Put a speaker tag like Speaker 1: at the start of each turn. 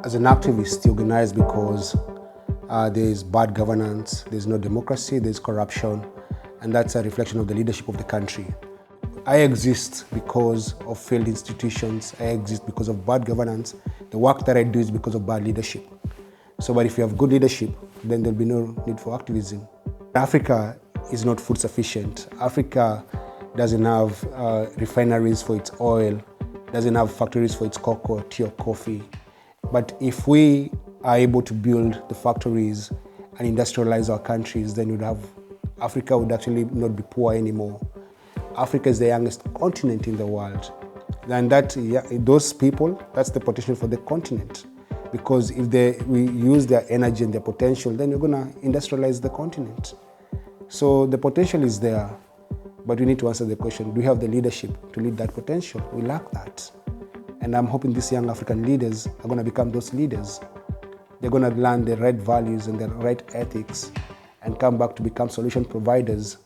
Speaker 1: As an activist, you organize because there's bad governance, there's no democracy, there's corruption, and that's a reflection of the leadership of the country. I exist because of failed institutions. I exist because of bad governance. The work that I do is because of bad leadership. But if you have good leadership, then there'll be no need for activism. Africa is not food sufficient. Africa doesn't have refineries for its oil, doesn't have factories for its cocoa, tea, or coffee. But if we are able to build the factories and industrialize our countries, then Africa would actually not be poor anymore. Africa is the youngest continent in the world. And those people, that's the potential for the continent. Because if we use their energy and their potential, then we're going to industrialize the continent. So the potential is there, but we need to answer the question, do we have the leadership to lead that potential? We lack that. And I'm hoping these young African leaders are going to become those leaders. They're going to learn the right values and the right ethics and come back to become solution providers